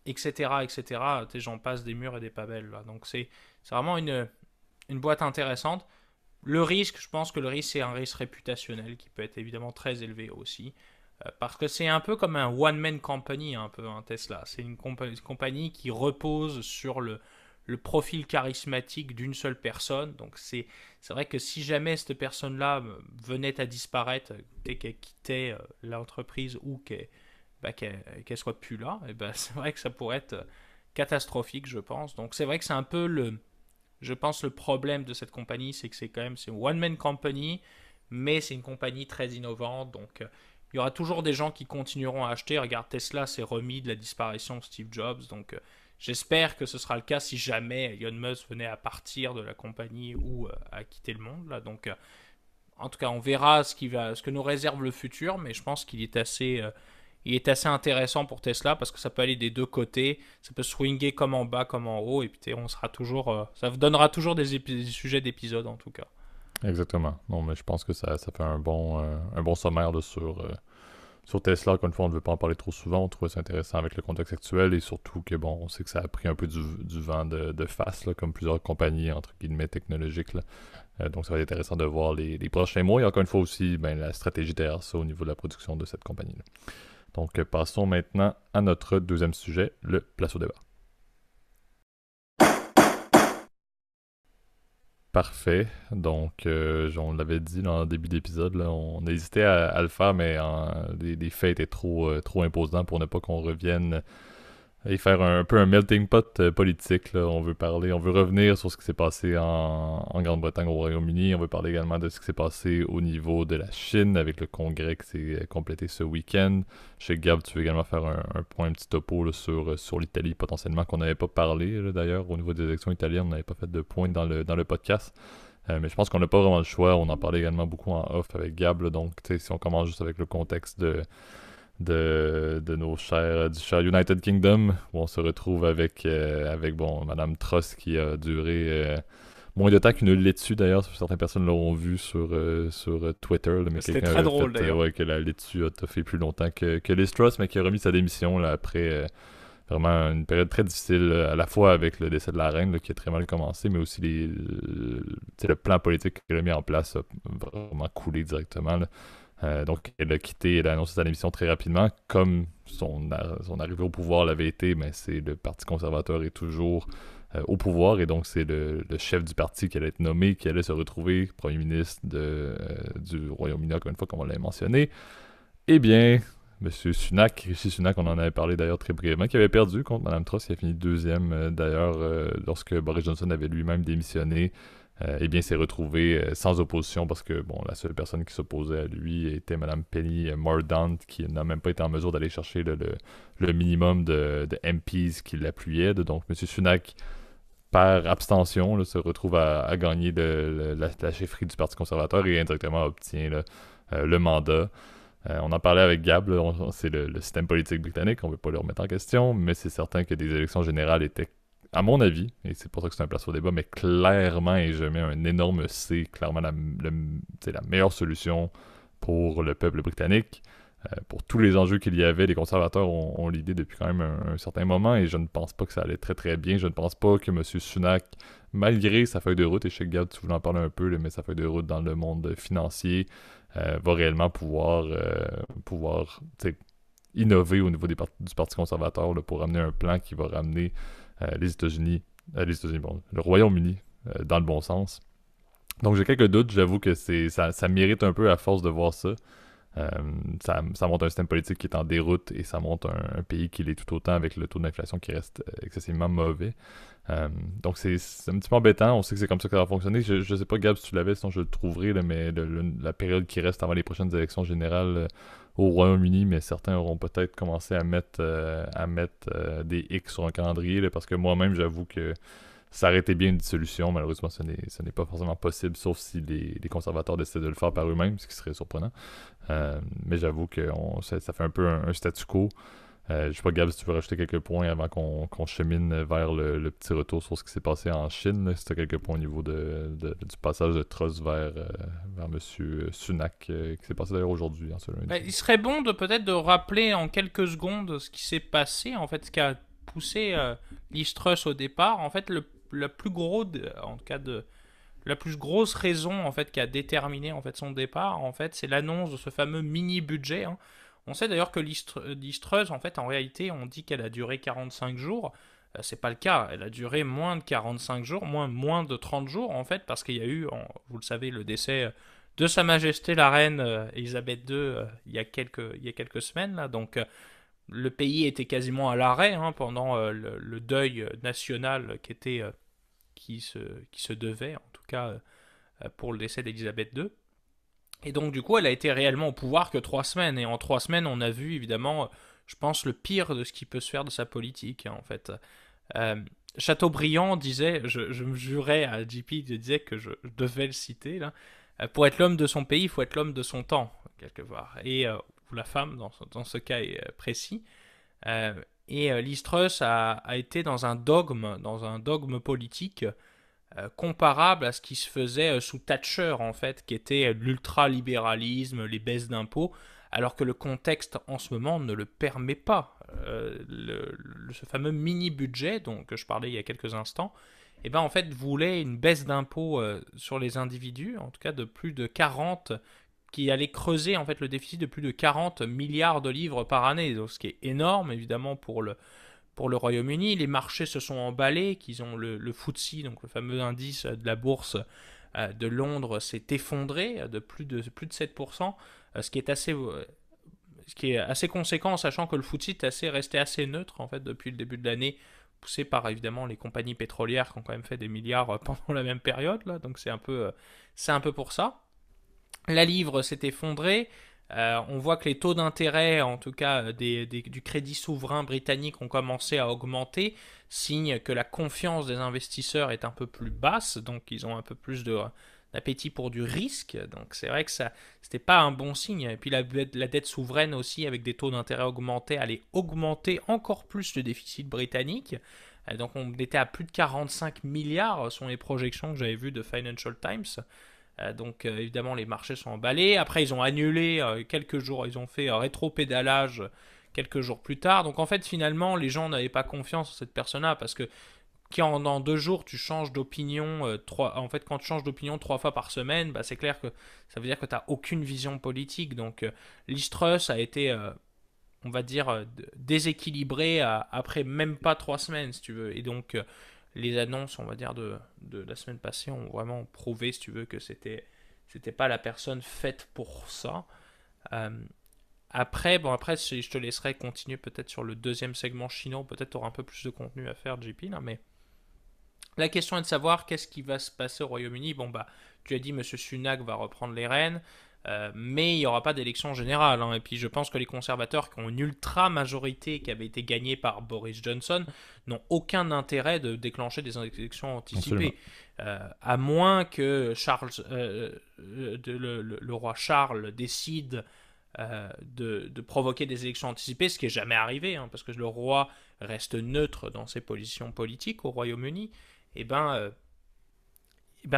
etc. etc. J'en passe des murs et des pas belles là. Donc c'est vraiment une boîte intéressante. Le risque, je pense que le risque c'est un risque réputationnel qui peut être évidemment très élevé aussi. Parce que c'est un peu comme un one-man company, un peu, un Tesla. C'est une compagnie qui repose sur le profil charismatique d'une seule personne. Donc c'est vrai que si jamais cette personne-là venait à disparaître, qu'elle quittait l'entreprise ou qu'elle soit plus là, et ben c'est vrai que ça pourrait être catastrophique, je pense. Donc c'est vrai que c'est un peu je pense le problème de cette compagnie, c'est que c'est une one-man company, mais c'est une compagnie très innovante. Donc il y aura toujours des gens qui continueront à acheter. Regarde, Tesla s'est remis de la disparition de Steve Jobs. Donc, j'espère que ce sera le cas si jamais Elon Musk venait à partir de la compagnie ou à quitter le monde. Là. Donc, en tout cas, on verra ce que nous réserve le futur. Mais je pense qu'il est assez intéressant pour Tesla parce que ça peut aller des deux côtés. Ça peut swinger comme en bas, comme en haut. Et puis, on sera toujours, ça vous donnera toujours des sujets d'épisodes en tout cas. Exactement. Non, mais je pense que ça fait un bon sommaire là, sur Tesla. Encore une fois, on ne veut pas en parler trop souvent. On trouve ça intéressant avec le contexte actuel et surtout que, bon, on sait que ça a pris un peu du vent de face, là, comme plusieurs compagnies, entre guillemets, technologiques. Là. Donc, ça va être intéressant de voir les prochains mois et encore une fois aussi la stratégie derrière ça au niveau de la production de cette compagnie-là. Donc, passons maintenant à notre deuxième sujet, le place au débat. Parfait. Donc, on l'avait dit dans le début d'épisode, là, on hésitait à le faire, mais les faits étaient trop imposants pour ne pas qu'on revienne et faire un peu un melting pot politique. Là. On veut revenir sur ce qui s'est passé en Grande-Bretagne, au Royaume-Uni. On veut parler également de ce qui s'est passé au niveau de la Chine avec le congrès qui s'est complété ce week-end. Je sais que Gab, tu veux également faire un point, un petit topo là, sur l'Italie potentiellement, qu'on n'avait pas parlé là, d'ailleurs. Au niveau des élections italiennes, on n'avait pas fait de point dans le podcast. Mais je pense qu'on n'a pas vraiment le choix. On en parlait également beaucoup en off avec Gab. Là, donc, si on commence juste avec le contexte de nos chers, du cher United Kingdom, où on se retrouve avec bon, Madame Truss qui a duré moins de temps qu'une laitue d'ailleurs. Certaines personnes l'auront vu sur Twitter, là, mais C'était quelqu'un très avait drôle fait d'ailleurs. ouais, que la laitue a toffé plus longtemps que Liz Truss, mais qui a remis sa démission là, après vraiment une période très difficile, à la fois avec le décès de la reine là, qui a très mal commencé, mais aussi le plan politique qu'elle a mis en place a vraiment coulé directement. Là. Donc, elle a annoncé sa démission très rapidement, comme son arrivée au pouvoir l'avait été, mais c'est le Parti conservateur est toujours au pouvoir, et donc c'est le chef du parti qui allait être nommé, qui allait se retrouver premier ministre du Royaume-Uni, encore une fois, comme on l'a mentionné. Eh bien, Monsieur Sunak, Rishi Sunak, on en avait parlé d'ailleurs très brièvement, qui avait perdu contre Mme Truss, qui a fini deuxième d'ailleurs lorsque Boris Johnson avait lui-même démissionné. Eh bien, s'est retrouvé sans opposition parce que bon, la seule personne qui s'opposait à lui était Mme Penny Mordaunt, qui n'a même pas été en mesure d'aller chercher le minimum de MPs qui l'appuyaient. Donc, M. Sunak, par abstention, là, se retrouve à gagner la chefferie du Parti conservateur et indirectement obtient là, le mandat. On en parlait avec Gab, là, c'est le système politique britannique, on ne veut pas le remettre en question, mais c'est certain que des élections générales étaient, à mon avis, et c'est pour ça que c'est un place au débat, mais clairement, et je mets un énorme C, clairement la meilleure solution pour le peuple britannique. Pour tous les enjeux qu'il y avait, les conservateurs ont l'idée depuis quand même un certain moment, et je ne pense pas que ça allait très très bien. Je ne pense pas que M. Sunak, malgré sa feuille de route, et je sais que Gab, tu voulais en parler un peu, là, mais sa feuille de route dans le monde financier, va réellement pouvoir innover au niveau du Parti conservateur là, pour amener un plan qui va ramener bon, le Royaume-Uni dans le bon sens. Donc j'ai quelques doutes, j'avoue que ça mérite un peu à force de voir ça. Ça montre un système politique qui est en déroute et ça montre un pays qui l'est tout autant avec le taux d'inflation qui reste excessivement mauvais. Donc c'est un petit peu embêtant, on sait que c'est comme ça que ça va fonctionner. Je sais pas Gab si tu l'avais, sinon je le trouverai, là, mais la période qui reste avant les prochaines élections générales au Royaume-Uni, mais certains auront peut-être commencé à mettre des X sur un calendrier, là, parce que moi-même j'avoue que ça aurait été bien une dissolution. Malheureusement, ce n'est pas forcément possible, sauf si les conservateurs décident de le faire par eux-mêmes, ce qui serait surprenant. Mais j'avoue que ça fait un peu un statu quo. Je sais pas, Gab, si tu veux rajouter quelques points avant qu'on chemine vers le petit retour sur ce qui s'est passé en Chine. Là, si tu as quelques points au niveau du passage de Truss vers M. Sunak, qui s'est passé d'ailleurs aujourd'hui, en ce lundi. Il serait bon de peut-être de rappeler en quelques secondes ce qui s'est passé, en fait, ce qui a poussé Liz Truss au départ. En fait, la plus la plus grosse raison en fait qui a déterminé en fait son départ, en fait, c'est l'annonce de ce fameux mini budget. Hein. On sait d'ailleurs que Liz Truss, en fait, en réalité, on dit qu'elle a duré 45 jours. C'est pas le cas. Elle a duré moins de 45 jours, moins de 30 jours en fait, parce qu'il y a eu, vous le savez, le décès de Sa Majesté la Reine Elisabeth II il y a quelques semaines là. Donc le pays était quasiment à l'arrêt hein, pendant le deuil national qui se devait, en tout cas pour le décès d'Elisabeth II. Et donc du coup, elle a été réellement au pouvoir que 3 semaines. Et en 3 semaines, on a vu évidemment, je pense, le pire de ce qui peut se faire de sa politique, hein, en fait. Euh, Chateaubriand disait, je me jurais à JP, je disais que je devais le citer, là, pour être l'homme de son pays, il faut être l'homme de son temps, quelque part. Et ou la femme, dans ce cas précis. Liz Truss a été dans un dogme politique comparable à ce qui se faisait sous Thatcher, en fait, qui était l'ultralibéralisme, les baisses d'impôts, alors que le contexte en ce moment ne le permet pas. Ce fameux mini-budget dont je parlais il y a quelques instants, eh ben, en fait, voulait une baisse d'impôts sur les individus, en tout cas de plus de 40, qui allait creuser en fait le déficit de plus de 40 milliards de livres par année, donc, ce qui est énorme évidemment pour le Royaume-Uni. Les marchés se sont emballés, qu'ils ont le FTSE, donc le fameux indice de la bourse de Londres, s'est effondré de plus de 7%, ce qui est assez conséquent, sachant que le FTSE est resté assez neutre en fait depuis le début de l'année, poussé par évidemment les compagnies pétrolières qui ont quand même fait des milliards pendant la même période là, donc c'est un peu pour ça. La livre s'est effondrée. On voit que les taux d'intérêt, en tout cas du crédit souverain britannique, ont commencé à augmenter, signe que la confiance des investisseurs est un peu plus basse, donc ils ont un peu plus appétit pour du risque. Donc c'est vrai que ça, c'était pas un bon signe. Et puis la dette souveraine aussi, avec des taux d'intérêt augmentés, allait augmenter encore plus le déficit britannique. Donc on était à plus de 45 milliards, sont les projections que j'avais vues de Financial Times. Donc évidemment les marchés sont emballés. Après ils ont annulé quelques jours, ils ont fait rétro-pédalage quelques jours plus tard. Donc en fait finalement les gens n'avaient pas confiance en cette personne-là parce que quand en 2 jours tu changes d'opinion, en fait quand tu changes d'opinion 3 fois par semaine, bah, c'est clair que ça veut dire que tu n'as aucune vision politique. Donc Liz Truss a été, on va dire, déséquilibré après même pas 3 semaines si tu veux. Et donc les annonces, on va dire, de la semaine passée ont vraiment prouvé, si tu veux, que c'était pas la personne faite pour ça. Euh, après, je te laisserai continuer peut-être sur le deuxième segment chinois, peut-être tu auras un peu plus de contenu à faire, JP, là, mais la question est de savoir qu'est-ce qui va se passer au Royaume-Uni. Bon, bah, tu as dit Monsieur Sunak va reprendre les rênes, mais il n'y aura pas d'élection générale, hein. Et puis, je pense que les conservateurs qui ont une ultra majorité qui avait été gagnée par Boris Johnson n'ont aucun intérêt de déclencher des élections Absolument. anticipées. À moins que le roi Charles décide de provoquer des élections anticipées, ce qui n'est jamais arrivé, hein, parce que le roi reste neutre dans ses positions politiques au Royaume-Uni. Et ben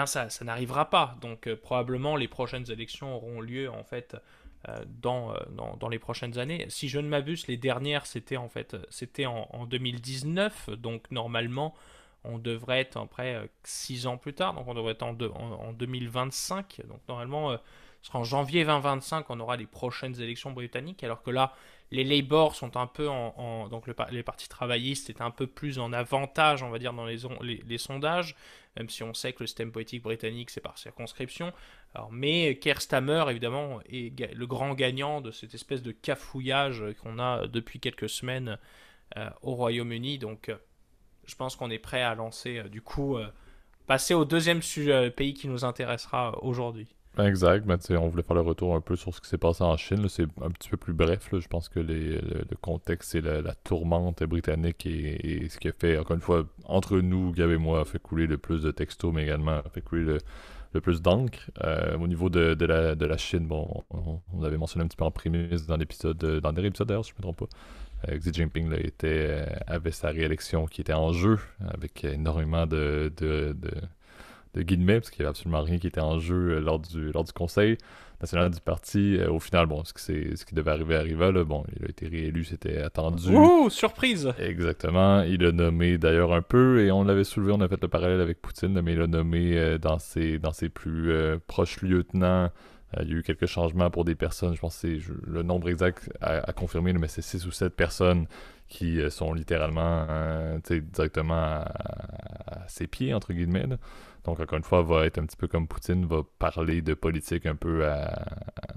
ça n'arrivera pas. Donc probablement les prochaines élections auront lieu en fait dans les prochaines années. Si je ne m'abuse, les dernières c'était en 2019, donc normalement on devrait être après 6 ans plus tard, donc on devrait être en 2025. Donc normalement, ce sera en janvier 2025 qu'on aura les prochaines élections britanniques, alors que là, les Labour sont un peu donc les partis travaillistes est un peu plus en avantage, on va dire, dans les sondages, même si on sait que le système politique britannique c'est par circonscription. Alors, mais Keir Starmer, évidemment, est le grand gagnant de cette espèce de cafouillage qu'on a depuis quelques semaines au Royaume-Uni. Donc, je pense qu'on est prêt à lancer, passer au deuxième pays qui nous intéressera aujourd'hui. Exact, mais tu sais, on voulait faire le retour un peu sur ce qui s'est passé en Chine. Là. C'est un petit peu plus bref. Là. Je pense que le contexte, c'est la tourmente britannique et ce qui a fait, encore une fois, entre nous, Gab et moi, a fait couler le plus de textos, mais également a fait couler le plus d'encre. Au niveau de la Chine, bon, on avait mentionné un petit peu en prémisse dans dans le dernier épisode d'ailleurs, si je ne me trompe pas. Xi Jinping là, avait sa réélection qui était en jeu, avec énormément de guillemets, parce qu'il n'y avait absolument rien qui était en jeu lors du Conseil national du parti. Au final, bon, ce qui devait arriver arriva. Là. Bon, il a été réélu, c'était attendu. Ouh, surprise! Exactement. Il a nommé d'ailleurs un peu, et on l'avait soulevé, on a fait le parallèle avec Poutine, mais il a nommé dans ses plus proches lieutenants. Il y a eu quelques changements pour des personnes, je pense que le nombre exact à confirmer, mais c'est 6 ou 7 personnes qui sont littéralement directement à ses pieds, entre guillemets. Là. Donc, encore une fois, va être un petit peu comme Poutine, va parler de politique un peu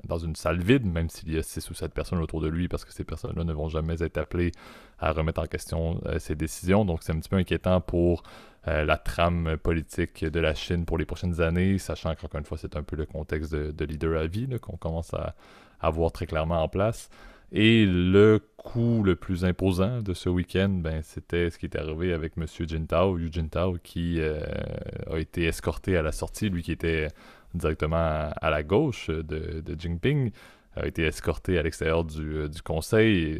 dans une salle vide, même s'il y a 6 ou 7 personnes autour de lui, parce que ces personnes-là ne vont jamais être appelées à remettre en question ses décisions. Donc, c'est un petit peu inquiétant pour la trame politique de la Chine pour les prochaines années, sachant qu'encore une fois, c'est un peu le contexte de leader à vie là, qu'on commence à voir très clairement en place. Et le coup le plus imposant de ce week-end, ben, c'était ce qui est arrivé avec M. Hu Jintao, qui a été escorté à la sortie, lui qui était directement à la gauche de Jinping, a été escorté à l'extérieur du conseil,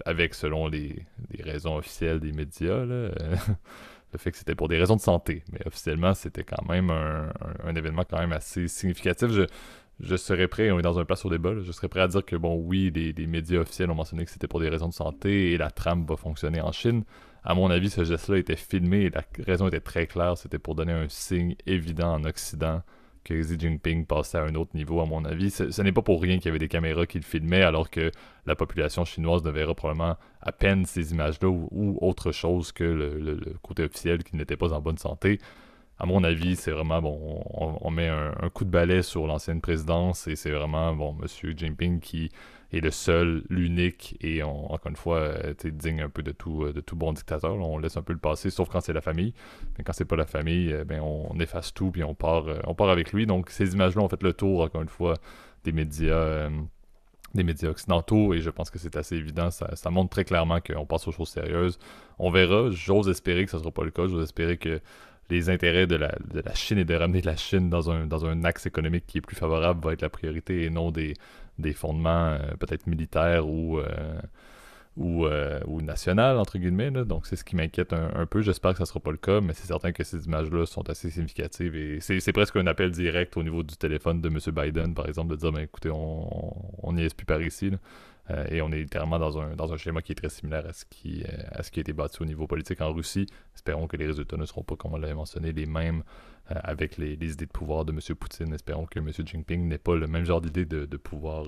avec, selon les raisons officielles des médias, là, le fait que c'était pour des raisons de santé. Mais officiellement, c'était quand même un événement quand même assez significatif. Je serais prêt, on est dans un place au débat, là, je serais prêt à dire que, bon, oui, les médias officiels ont mentionné que c'était pour des raisons de santé et la trame va fonctionner en Chine. À mon avis, ce geste-là était filmé et la raison était très claire, c'était pour donner un signe évident en Occident que Xi Jinping passait à un autre niveau, à mon avis. Ce n'est pas pour rien qu'il y avait des caméras qui le filmaient, alors que la population chinoise ne verra probablement à peine ces images-là ou autre chose que le côté officiel qui n'était pas en bonne santé. À mon avis, c'est vraiment, bon, on met un coup de balai sur l'ancienne présidence et c'est vraiment, bon, M. Jinping qui est le seul, l'unique et, encore une fois, digne un peu de tout bon dictateur. Là. On laisse un peu le passé, sauf quand c'est la famille. Mais quand c'est pas la famille, ben, on efface tout puis on part avec lui. Donc, ces images-là ont fait le tour, encore une fois, des médias. Des médias occidentaux, et je pense que c'est assez évident, ça montre très clairement qu'on passe aux choses sérieuses. On verra, j'ose espérer que ce ne sera pas le cas, j'ose espérer que les intérêts de la Chine et de ramener la Chine dans un axe économique qui est plus favorable va être la priorité et non des fondements peut-être militaires ou national, entre guillemets. Là. Donc, c'est ce qui m'inquiète un peu. J'espère que ça ne sera pas le cas, mais c'est certain que ces images-là sont assez significatives. Et c'est presque un appel direct au niveau du téléphone de M. Biden, par exemple, de dire, ben, écoutez, on n'y est plus par ici. Là. Et on est littéralement dans un schéma qui est très similaire à ce qui a été bâti au niveau politique en Russie. Espérons que les résultats ne seront pas, comme on l'avait mentionné, les mêmes avec les idées de pouvoir de M. Poutine. Espérons que M. Jinping n'ait pas le même genre d'idée de pouvoir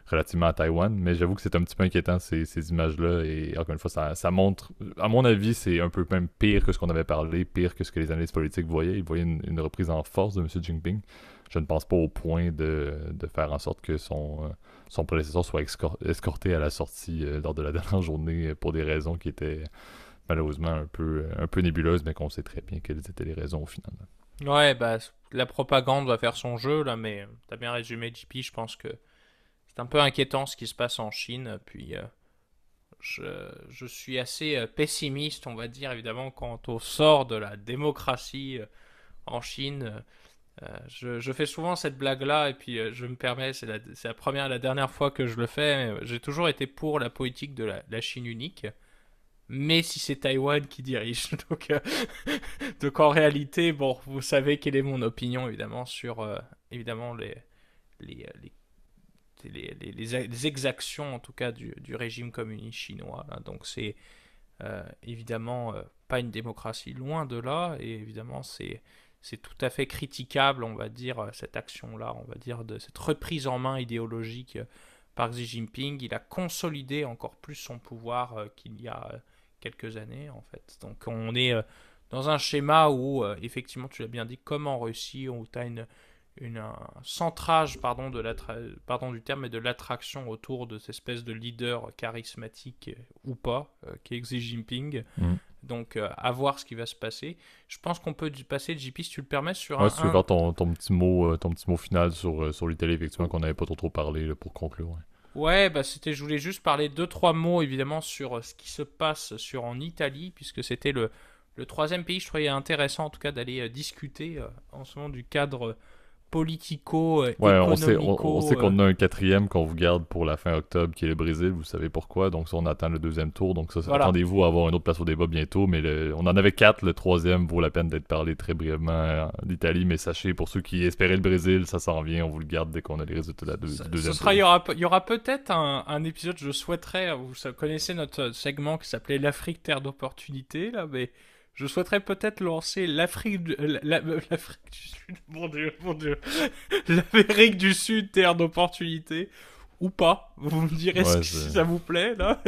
relativement à Taïwan. Mais j'avoue que c'est un petit peu inquiétant, ces images-là. Et encore une fois, ça montre... À mon avis, c'est un peu même pire que ce qu'on avait parlé, pire que ce que les analystes politiques voyaient. Ils voyaient une reprise en force de M. Jinping. Je ne pense pas au point de faire en sorte que son prédécesseur soit escorté à la sortie lors de la dernière journée pour des raisons qui étaient malheureusement un peu nébuleuses, mais qu'on sait très bien quelles étaient les raisons au final. Ouais, bah, la propagande va faire son jeu, là, mais t'as bien résumé, JP. Je pense que c'est un peu inquiétant ce qui se passe en Chine. Puis, je suis assez pessimiste, on va dire, évidemment, quant au sort de la démocratie en Chine. Je fais souvent cette blague-là, et puis je me permets, c'est la première et la dernière fois que je le fais. J'ai toujours été pour la politique de la Chine unique, mais si c'est Taïwan qui dirige. Donc en réalité, bon, vous savez quelle est mon opinion, évidemment, sur évidemment les, les exactions, en tout cas, du régime communiste chinois. Là. Donc c'est évidemment pas une démocratie, loin de là, et évidemment c'est tout à fait critiquable, on va dire, cette action-là, on va dire, de cette reprise en main idéologique par Xi Jinping. Il a consolidé encore plus son pouvoir qu'il y a quelques années, en fait. Donc on est dans un schéma où, effectivement, tu l'as bien dit, comme en Russie, où tu as un centrage, pardon du terme, mais de l'attraction autour de cette espèce de leader charismatique ou pas, qui est Xi Jinping. Donc, à voir ce qui va se passer. Je pense qu'on peut passer, JP, si tu le permets, sur ouais, si tu veux faire ton petit mot final sur l'Italie, effectivement, qu'on n'avait pas trop parlé là, pour conclure. Ouais, bah je voulais juste parler 2-3 mots, évidemment, sur ce qui se passe en Italie, puisque c'était le troisième pays. Je trouvais intéressant, en tout cas, d'aller discuter en ce moment du cadre politico-économico. On sait qu'on a un quatrième qu'on vous garde pour la fin octobre, qui est le Brésil. Vous savez pourquoi. Donc, ça, on attend le deuxième tour. Donc, ça, voilà. Attendez-vous à avoir une autre place au débat bientôt. Mais on en avait 4. Le troisième vaut la peine d'être parlé très brièvement d'Italie. Mais sachez, pour ceux qui espéraient le Brésil, ça s'en vient. On vous le garde dès qu'on a les résultats du deuxième tour. Il y aura peut-être un épisode, je souhaiterais. Vous connaissez notre segment qui s'appelait l'Afrique, terre d'opportunité, là, mais... Je souhaiterais peut-être lancer l'Afrique du Sud, mon Dieu, l'Amérique du Sud, terre d'opportunité, ou pas. Vous me direz si ça vous plaît, là.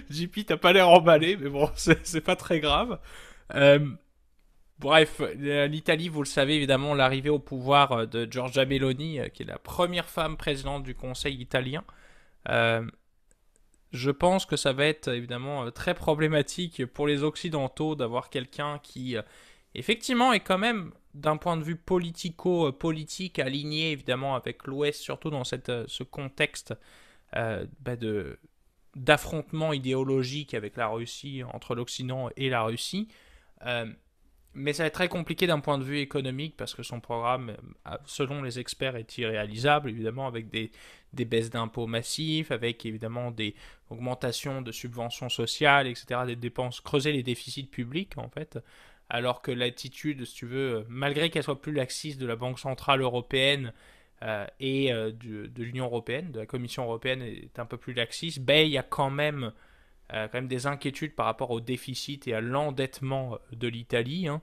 JP, t'as pas l'air emballé, mais bon, c'est pas très grave. Bref, l'Italie, vous le savez, évidemment, l'arrivée au pouvoir de Giorgia Meloni, qui est la première femme présidente du Conseil italien. Je pense que ça va être évidemment très problématique pour les Occidentaux d'avoir quelqu'un qui, effectivement, est quand même, d'un point de vue politique, aligné évidemment avec l'Ouest, surtout dans ce contexte d'affrontement idéologique avec la Russie, entre l'Occident et la Russie. Mais ça va être très compliqué d'un point de vue économique parce que son programme, selon les experts, est irréalisable, évidemment, avec des baisses d'impôts massifs, avec évidemment des augmentations de subventions sociales, etc., des dépenses, creuser les déficits publics, en fait, alors que l'attitude, si tu veux, malgré qu'elle soit plus laxiste de la Banque Centrale Européenne et de l'Union Européenne, de la Commission Européenne est un peu plus laxiste, ben, il y a quand même des inquiétudes par rapport au déficit et à l'endettement de l'Italie. Hein.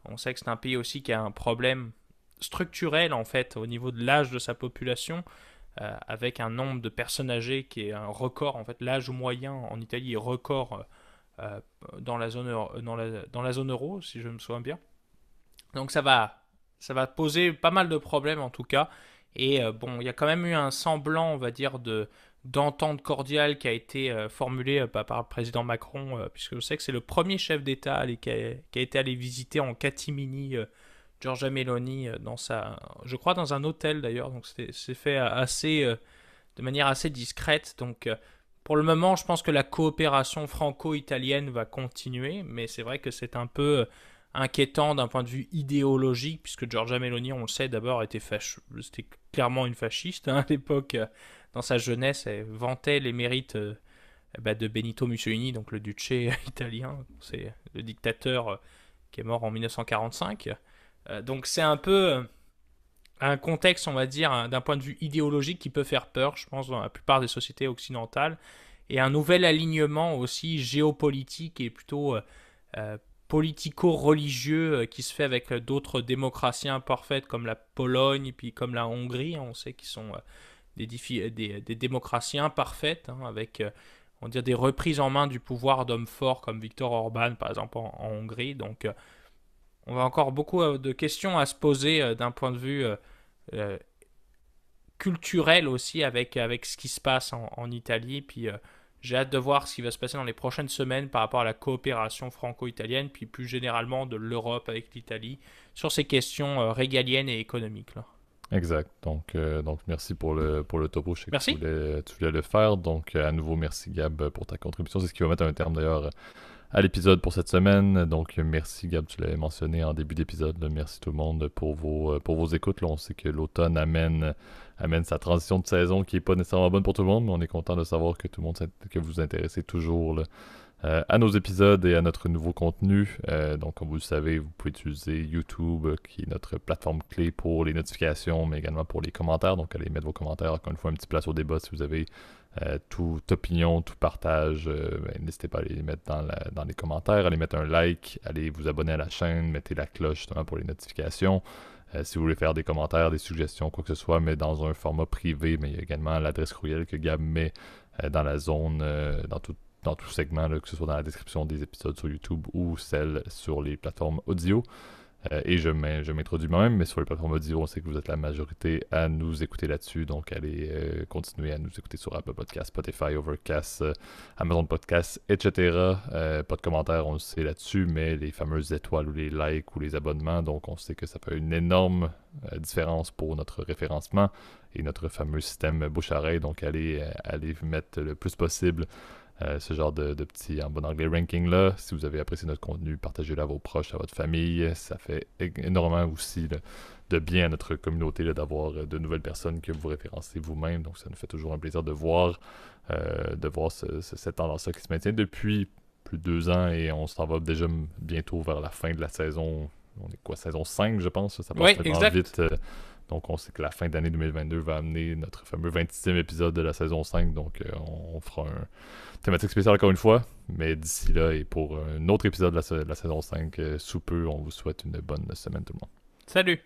On sait que c'est un pays aussi qui a un problème structurel, en fait, au niveau de l'âge de sa population, avec un nombre de personnes âgées qui est un record. En fait, l'âge moyen en Italie est record dans la zone euro, si je me souviens bien. Donc ça va poser pas mal de problèmes, en tout cas. Et bon, il y a quand même eu un semblant, on va dire, d'entente cordiale qui a été formulée par le président Macron, puisque je sais que c'est le premier chef d'État qui a été allé visiter en catimini Giorgia Meloni je crois dans un hôtel d'ailleurs, donc c'est fait de manière assez discrète. Donc pour le moment, je pense que la coopération franco-italienne va continuer, mais c'est vrai que c'est un peu inquiétant d'un point de vue idéologique, puisque Giorgia Meloni, on le sait, d'abord c'était clairement une fasciste à l'époque, dans sa jeunesse, elle vantait les mérites de Benito Mussolini, donc le duce italien, c'est le dictateur qui est mort en 1945. Donc c'est un peu un contexte, on va dire, d'un point de vue idéologique qui peut faire peur, je pense, dans la plupart des sociétés occidentales, et un nouvel alignement aussi géopolitique et plutôt euh, politico-religieux qui se fait avec d'autres démocraties imparfaites comme la Pologne, puis comme la Hongrie, on sait qu'ils sont des démocraties imparfaites, avec on va dire des reprises en main du pouvoir d'hommes forts comme Viktor Orban, par exemple, en Hongrie. Donc on a encore beaucoup de questions à se poser d'un point de vue euh, culturel aussi avec ce qui se passe en Italie. Puis j'ai hâte de voir ce qui va se passer dans les prochaines semaines par rapport à la coopération franco-italienne, puis plus généralement de l'Europe avec l'Italie, sur ces questions régaliennes et économiques, là. Exact. Donc merci pour le topo. Je sais que Merci. tu voulais le faire. Donc, à nouveau, merci Gab pour ta contribution. C'est ce qui va mettre un terme d'ailleurs à l'épisode pour cette semaine. Donc, merci Gab, tu l'avais mentionné en début d'épisode. Merci tout le monde pour vos écoutes. Là, on sait que l'automne amène sa transition de saison qui est pas nécessairement bonne pour tout le monde, mais on est content de savoir que tout le monde que vous vous intéressez toujours là, à nos épisodes et à notre nouveau contenu. Donc, comme vous le savez, vous pouvez utiliser YouTube, qui est notre plateforme clé pour les notifications, mais également pour les commentaires. Donc, allez mettre vos commentaires. Encore une fois, un petit place au débat si vous avez toute opinion, tout partage. N'hésitez pas à les mettre dans les commentaires, allez mettre un like, allez vous abonner à la chaîne, mettez la cloche justement pour les notifications. Si vous voulez faire des commentaires, des suggestions, quoi que ce soit, mais dans un format privé, mais il y a également l'adresse courriel que Gab met dans la zone, dans tout segment, là, que ce soit dans la description des épisodes sur YouTube ou celle sur les plateformes audio. Et je m'introduis moi-même, mais sur les plateformes audio, on sait que vous êtes la majorité à nous écouter là-dessus. Donc, allez continuer à nous écouter sur Apple Podcasts, Spotify, Overcast, Amazon Podcasts, etc. Pas de commentaires, on le sait là-dessus, mais les fameuses étoiles ou les likes ou les abonnements, donc on sait que ça fait une énorme différence pour notre référencement et notre fameux système bouche-oreille. Donc, allez mettre le plus possible ce genre de petits, en bon anglais, ranking là. Si vous avez apprécié notre contenu, partagez-le à vos proches, à votre famille. Ça fait énormément aussi là, de bien à notre communauté là, d'avoir de nouvelles personnes que vous référencez vous-même. Donc ça nous fait toujours un plaisir de voir cette tendance-là qui se maintient depuis plus de 2 ans et on s'en va déjà bientôt vers la fin de la saison. On est quoi, saison 5, je pense? Ça passe Oui, tellement exact. vite. Donc, on sait que la fin d'année 2022 va amener notre fameux 26e épisode de la saison 5. Donc, on fera un thématique spéciale encore une fois. Mais d'ici là, et pour un autre épisode de la saison 5, sous peu, on vous souhaite une bonne semaine tout le monde. Salut.